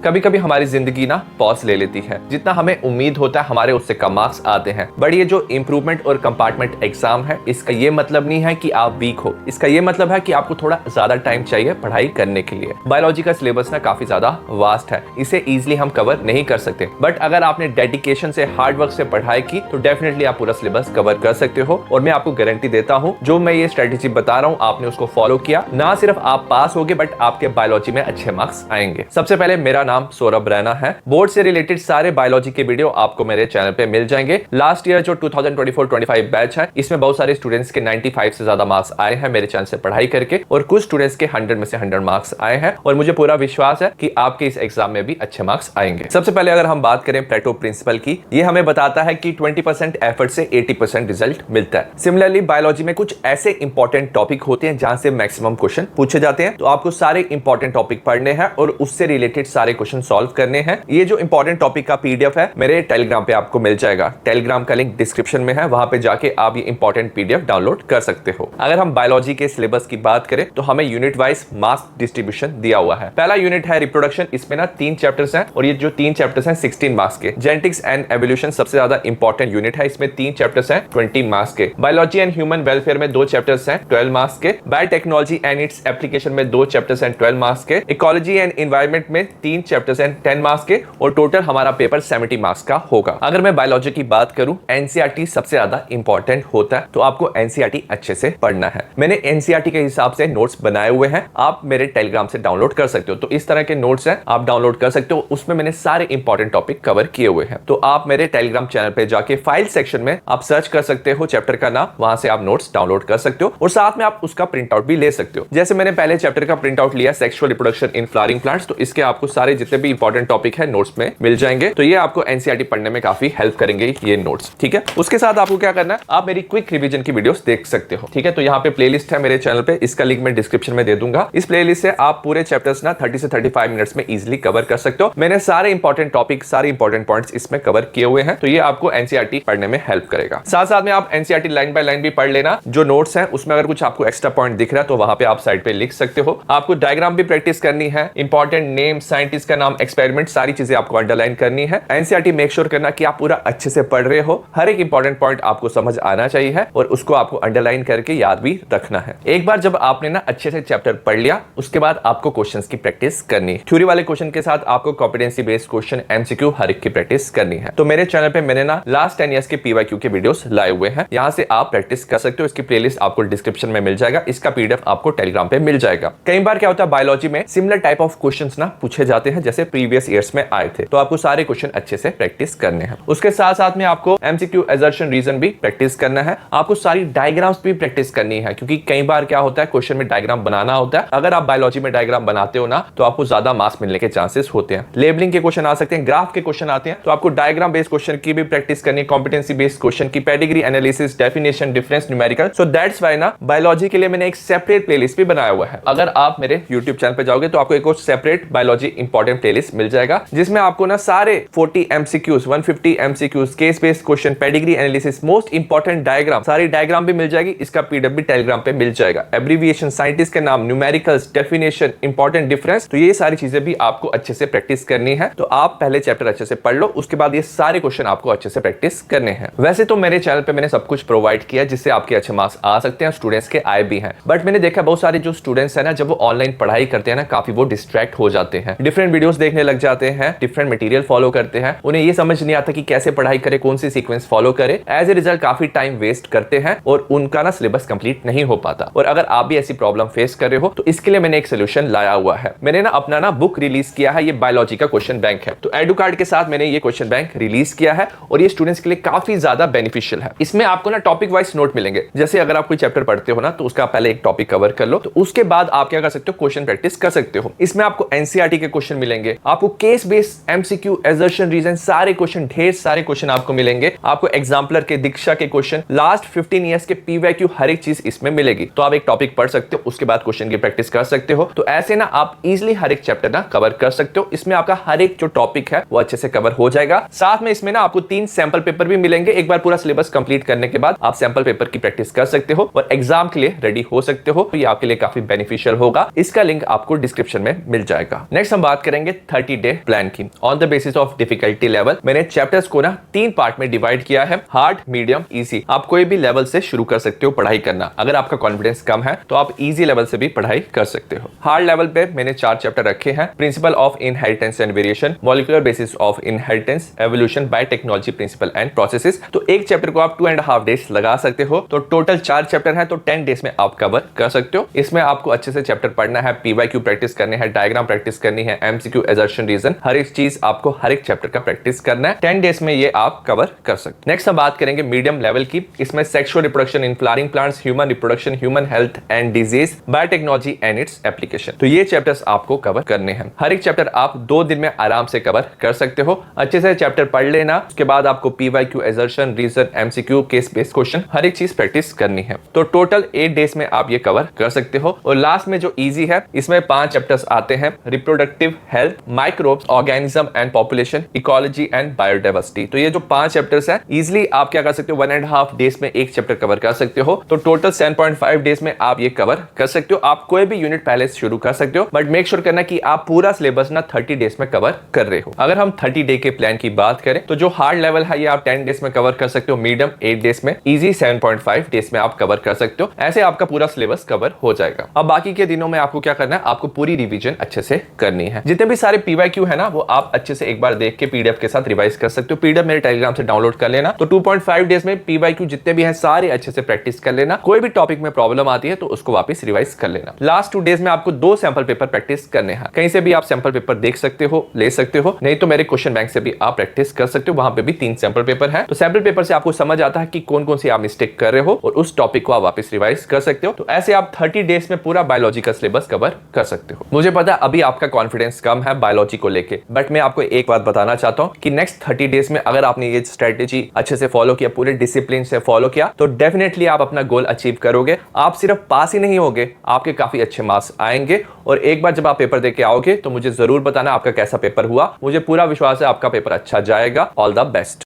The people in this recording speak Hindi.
कभी कभी हमारी जिंदगी ना पॉज ले लेती है, जितना हमें उम्मीद होता है हमारे उससे कम मार्क्स आते हैं। बट ये जो इंप्रूवमेंट और कंपार्टमेंट एग्जाम है, इसका ये मतलब नहीं है कि आप वीक हो। इसका ये मतलब है कि आपको थोड़ा ज्यादा टाइम चाहिए पढ़ाई करने के लिए। बायोलॉजी का सिलेबस ना काफी ज्यादा वास्ट है, इसे इजिली हम कवर नहीं कर सकते। बट अगर आपने डेडिकेशन से, हार्ड वर्क से पढ़ाई की तो डेफिनेटली आप पूरा सिलेबस कवर कर सकते हो। और मैं आपको गारंटी देता हूँ, जो मैं ये स्ट्रेटेजी बता रहा हूँ, आपने उसको फॉलो किया, ना सिर्फ आप पास होगे बट आपके बायोलॉजी में अच्छे मार्क्स आएंगे। सबसे पहले मेरा नाम सौरभ रैना है। बोर्ड से रिलेटेड सारे बायोलॉजी के वीडियो आपको मेरे चैनल पे मिल जाएंगे। लास्ट ईयर जो 2024-25 बैच है, इसमें बहुत सारे स्टूडेंट्स के 95 से ज्यादा मार्क्स आए हैं मेरे चैनल से पढ़ाई करके, और कुछ स्टूडेंट्स के 100 में से 100 मार्क्स आए हैं। और मुझे पूरा विश्वास है कि आपके इस एग्जाम में भी अच्छे मार्क्स आएंगे। सबसे पहले अगर हम बात करें प्रेटो प्रिंसिपल की, ये हमें बताता है कि 20% एफर्ट से 80% रिजल्ट मिलता है। सिमिलरली बायोलॉजी में कुछ ऐसे इंपॉर्टेंट टॉपिक होते हैं जहां से मैक्सिमम क्वेश्चन पूछे जाते हैं, तो आपको सारे इंपॉर्टेंट टॉपिक पढ़ने हैं और उससे रिलेटेड सारे क्वेश्चन सॉल्व करने हैं। ये जो इंपॉर्टेंट टॉपिक का पीडीएफ है, मेरे टेलीग्राम पे आपको मिल जाएगा। टेलीग्राम का लिंक डिस्क्रिप्शन में है, वहां पे जाके आप ये इंपॉर्टेंट पीडीएफ डाउनलोड कर सकते हो। अगर हम बायोलॉजी के सिलेबस की बात करें तो हमें यूनिट वाइज मार्क्स डिस्ट्रीब्यूशन दिया हुआ है। पहला यूनिट है रिप्रोडक्शन, इसमें ना 3 चैप्टर्स हैं और ये जो 3 चैप्टर्स हैं 16 मार्क्स के। जेनेटिक्स एंड एवोल्यूशन सबसे ज्यादा इंपॉर्टेंट यूनिट है, इसमें 3 चैप्टर्स हैं 20 मार्क्स के। बायोलॉजी एंड ह्यूमन वेलफेयर में 2 चैप्टर्स हैं 12 मार्क्स के। बायोटेक्नोलॉजी एंड इट्स एप्लीकेशन में 2 चैप्टर्स हैं 12 मार्क्स के। इकोलॉजी एंड एनवायरनमेंट में 3 चैप्टर्स हैं 10 मार्क्स के, और टोटल हमारा पेपर 70 मार्क्स का होगा। अगर मैं बायोलॉजी की बात करूं, एनसीईआरटी सबसे ज्यादा इंपॉर्टेंट होता है, तो आपको एनसीईआरटी अच्छे से पढ़ना है। मैंने एनसीईआरटी के हिसाब से नोट्स बनाए हुए हैं, आप मेरे टेलीग्राम से डाउनलोड कर सकते हो। तो इस तरह के नोट्स हैं, आप डाउनलोड कर सकते हो। उसमें मैंने सारे इंपॉर्टेंट टॉपिक कवर किए हुए हैं। तो आप मेरे टेलीग्राम चैनल पे जाके फाइल सेक्शन में आप सर्च कर सकते हो चैप्टर का नाम, वहां से आप नोट्स डाउनलोड कर सकते हो और साथ में आप उसका प्रिंट आउट भी ले सकते हो। जैसे मैंने पहले चैप्टर का प्रिंट आउट लिया, sexual reproduction in flowering plants, तो इसके आपको सारे जितने भी इंपॉर्टेंट टॉपिक है नोट्स में मिल जाएंगे। तो ये आपको एनसीईआरटी पढ़ने में काफी हेल्प करेंगे ये नोट्स, ठीक है। उसके साथ आपको क्या करना है, आप मेरी क्विक रिवीजन की वीडियोस देख सकते हो, ठीक है। तो यहाँ पे प्लेलिस्ट है मेरे चैनल पे, इसका लिंक मैं डिस्क्रिप्शन में दे दूंगा। इस प्लेलिस्ट से आप पूरे चैप्टर्स ना 30 से 35 मिनट्स में इजीली कवर कर सकते हो। मैंने सारे इंपॉर्टेंट टॉपिक, सारे इंपॉर्टेंट पॉइंट्स इसमें कवर किए हुए हैं, तो ये आपको एनसीईआरटी पढ़ने में हेल्प करेगा। साथ साथ में आप एनसीईआरटी लाइन बाय लाइन भी पढ़ लेना। जो नोट्स हैं उसमें अगर कुछ आपको एक्स्ट्रा पॉइंट दिख रहा है तो वहां पे आप साइड पे लिख सकते हो। आपको डायग्राम भी प्रैक्टिस करनी है, इंपॉर्टेंट नेम, साइंटिस्ट का नाम, एक्सपेरिमेंट, सारी चीजें आपको अंडरलाइन करनी है। एनसीईआरटी मेक श्योर करना कि आप पूरा अच्छे से पढ़ रहे हो, हर एक इंपॉर्टेंट पॉइंट आपको समझ आना चाहिए और उसको आपको अंडरलाइन करके याद भी रखना है। एक बार जब आपने ना अच्छे से चैप्टर पढ़ लिया, उसके बाद आपको क्वेश्चंस की प्रैक्टिस करनी है। थ्योरी वाले क्वेश्चन के साथ आपको कॉम्पिटेंसी बेस्ड क्वेश्चन, एमसीक्यू, हर एक की प्रैक्टिस करनी है। तो मेरे चैनल पे मैंने ना लास्ट 10 इयर्स के पीवाईक्यू के वीडियोस लाए हुए हैं, यहां से आप प्रैक्टिस कर सकते हो। इसकी प्लेलिस्ट आपको डिस्क्रिप्शन में मिल जाएगा, इसका पीडीएफ आपको टेलीग्राम पे मिल जाएगा। कई बार क्या होता है, बायोलॉजी में सिमिलर टाइप ऑफ क्वेश्चंस ना पूछे जाते हैं जैसे प्रीवियस ईयर्स में आए थे, तो आपको सारे क्वेश्चन अच्छे से प्रैक्टिस करने हैं। उसके साथ साथ में आपको एमसीक्यू, असर्शन, रीजन भी प्रैक्टिस करना है। आपको सारी डायग्राम्स भी प्रैक्टिस करनी है, क्योंकि कई बार क्या होता है, क्वेश्चन में डायग्राम बनाना होता है। अगर आप बायोलॉजी में डायग्राम बनाते हो ना, तो आपको ज्यादा मार्क्स मिलने के चांसेस होते हैं। लेबलिंग के क्वेश्चन आ सकते हैं, ग्राफ के क्वेश्चन आते हैं, तो आपको डायग्राम बेस्ड क्वेश्चन की भी प्रैक्टिस करनी है, कॉम्पिटेंसी बेस्ड क्वेश्चन की, pedigree analysis, definition, difference, numerical. So that's why ना बायोलॉजी के लिए मैंने एक सेपरेट प्लेलिस्ट भी बनाया हुआ है। अगर आप मेरे यूट्यूब चैनल पे जाओगे तो आपको एक और सेपरेट बायोलॉजी इंपॉर्टेंट प्लेलिस्ट मिल जाएगा, जिसमें आपको ना सारे 40 MCQs, 150 MCQs, case based question, pedigree analysis, most important diagram, सारी डायग्राम भी मिल जाएगी। इसका पीडीएफ भी टेलीग्राम पे मिल जाएगा। एब्रीविएशन, साइंटिस्ट के नाम, न्यूमेरिकल्स, डेफिनेशन, इंपॉर्टेंट डिफरेंस, तो ये सारी चीजें भी आपको अच्छे से प्रैक्टिस करनी है। तो आप पहले चैप्टर अच्छे से पढ़ लो, उसके बाद ये सारे क्वेश्चन आपको अच्छे से प्रैक्टिस करने हैं। वैसे तो मेरे चैनल पे मैंने सब कुछ प्रोवाइड किया जिससे आपके अच्छे मार्क्स आ सकते हैं, स्टूडेंट्स के आए भी हैं। बट मैंने देखा बहुत सारे जो स्टूडेंट्स हैं ना, जब वो ऑनलाइन पढ़ाई करते हैं ना, काफी वो डिस्ट्रैक्ट हो जाते हैं, डिफरेंट वीडियोस देखने लग जाते हैं, डिफरेंट मटेरियल फॉलो करते हैं। उन्हें ये समझ नहीं आता कि कैसे पढ़ाई करे, कौन सी सीक्वेंस फॉलो करे। एज ए रिजल्ट काफी टाइम वेस्ट करते हैं और उनका ना सिलेबस कंप्लीट नहीं हो पाता। और अगर आप भी ऐसी प्रॉब्लम फेस कर रहे हो तो इसके लिए मैंने एक सोल्यूशन लाया हुआ है। मैंने ना अपना ना बुक रिलीज किया है, ये बायोलॉजी का क्वेश्चन बैंक है। तो एडू कार्ड के साथ मैंने ये क्वेश्चन बैंक रिलीज किया है और ये स्टूडेंट्स के लिए काफी ज्यादा बेनिफिशियल है। इसमें आपको ना टॉपिक वाइज नोट मिलेंगे। जैसे अगर आप कोई चैप्टर पढ़ते हो ना, तो उसका पहले एक टॉपिक कवर कर लो, तो उसके बाद आप क्या कर सकते हो, क्वेश्चन प्रैक्टिस कर सकते हो। इसमें आपको एनसीईआरटी के क्वेश्चन मिलेंगे, आपको case based MCQ, assertion, reason, सारे क्वेश्चन, ढेर सारे क्वेश्चन आपको मिलेंगे। आपको एग्जाम्पलर के, दीक्षा के क्वेश्चन, लास्ट 15 इयर्स के पीवाईक्यू, हर एक चीज इसमें मिलेगी। तो आप एक टॉपिक पढ़ सकते हो, उसके बाद क्वेश्चन की प्रैक्टिस कर सकते हो। तो ऐसे ना आप इजिली हर एक चैप्टर ना कवर कर सकते हो। इसमें आपका हर एक जो टॉपिक है वो अच्छे से कवर हो जाएगा। साथ में इसमें ना आपको 3 सैंपल पेपर भी मिलेंगे। एक बार पूरा सिलेबस कंप्लीट करने के बाद आप सैंपल पेपर की प्रैक्टिस कर सकते हो और एग्जाम के लिए रेडी हो सकते हो। तो ये आपके लिए काफी बेनिफिशियल होगा। इसका लिंक आपको डिस्क्रिप्शन में मिल जाएगा। नेक्स्ट हम बात करेंगे 30 डे प्लान की on the basis of difficulty level. मैंने चैप्टर्स को ना 3 पार्ट में डिवाइड किया है, हार्ड, मीडियम, इजी। आप कोई भी लेवल से शुरू कर सकते हो पढ़ाई करना। अगर आपका कॉन्फिडेंस कम है तो आप इजी लेवल से भी पढ़ाई कर सकते हो। हार्ड लेवल पे मैंने 4 चैप्टर रखे हैं, principle of inheritance and variation, molecular basis of inheritance, evolution, biotechnology principle and processes. तो एक चैप्टर को आप 2.5 डेज लगा सकते हो। तो टोटल 4 चैप्टर है तो 10 डेज में आप कवर कर सकते हो। इसमें आपको अच्छे से चैप्टर पढ़ना है, पीवाईक्यू प्रैक्टिस करने हैं, डायग्राम प्रैक्टिस करनी है, एमसीक्यू, असर्शन, रीजन, हर एक चीज आपको हर एक चैप्टर का प्रैक्टिस करना है। 10 डेज में ये आप कवर कर सकते। नेक्स्ट हम बात करेंगे मीडियम लेवल की। इसमें sexual reproduction in flowering plants, human reproduction, human health and disease, biotechnology and its application. तो ये चैप्टर्स आपको कवर करने हैं। हर एक चैप्टर आप 2 दिन में आराम से कवर कर सकते हो। अच्छे से चैप्टर पढ़ लेना, उसके बाद आपको PYQ, assertion, reason, MCQ, case based question, हर एक चीज प्रैक्टिस करनी है। तो टोटल 8 डेज में आप ये कवर कर सकते हो। और लास्ट में जो इजी है, इसमें 5 चैप्टर्स आते हैं, reproductive health, microbes, organism and population, ecology and biodiversity. तो ये जो 5 चैप्टर्स हैं, इजीली आप क्या कर सकते हो, 1.5 डेज में एक चैप्टर कवर कर सकते हो। तो टोटल 7.5 डेज में आप ये कवर कर सकते हो। आप कोई भी यूनिट पहले से शुरू कर सकते हो, बट मेक श्योर करना कि आप पूरा सिलेबस ना 30 डेज में कवर कर रहे हो। अगर हम 30 डे के प्लान की बात करें तो जो हार्ड लेवल है ये आप 10 डेज में कवर कर सकते हो, मीडियम 8 डेज में, इजी 7.5 डेज में आप कवर कर सकते हो। ऐसे आपका पूरा सिलेबस कवर हो जाएगा। अब बाकी के दिनों में आपको क्या करना है, आपको पूरी रिवीजन अच्छे से करनी है। जितने भी सारे पीवाईक्यू है ना, वो आप अच्छे से एक बार देख के पीडीएफ के साथ रिवाइज कर सकते हो। पीडीएफ मेरे टेलीग्राम से डाउनलोड कर लेना। तो 2.5 डेज में पीवाईक्यू जितने भी हैं सारे अच्छे से प्रैक्टिस कर लेना। कोई भी टॉपिक में प्रॉब्लम आती है तो उसको वापस रिवाइज कर लेना। लास्ट 2 डेज में आपको 2 सैंपल पेपर प्रैक्टिस करने हैं। कहीं से भी आप सैंपल पेपर देख सकते हो, ले सकते हो, नहीं तो मेरे क्वेश्चन बैंक से भी आप प्रैक्टिस कर सकते हो। वहां पे भी 3 सैंपल पेपर है। तो सैंपल पेपर से आपको समझ आता है कि कौन कौन सी आप मिस्टेक कर रहे हो और उस टॉपिक को आप वापस रिवाइज कर सकते हो। तो ऐसे आप 30 डेज में पूरा बायोलॉजी का सिलेबस कवर कर सकते हो। मुझे पता है अभी आपका कॉन्फिडेंस कम है बायोलॉजी को लेके, बट मैं आपको एक बात बताना चाहता हूं कि नेक्स्ट 30 डेज में अगर आपने ये स्ट्रेटेजी अच्छे से फॉलो किया, पूरे डिसिप्लिन से फॉलो किया, तो डेफिनेटली आप अपना गोल अचीव करोगे। आप सिर्फ पास ही नहीं होगे, आपके काफी अच्छे मार्क्स आएंगे। और एक बार जब आप पेपर देके आओगे तो मुझे जरूर बताना आपका कैसा पेपर हुआ। मुझे पूरा विश्वास है आपका पेपर अच्छा जाएगा। All the best.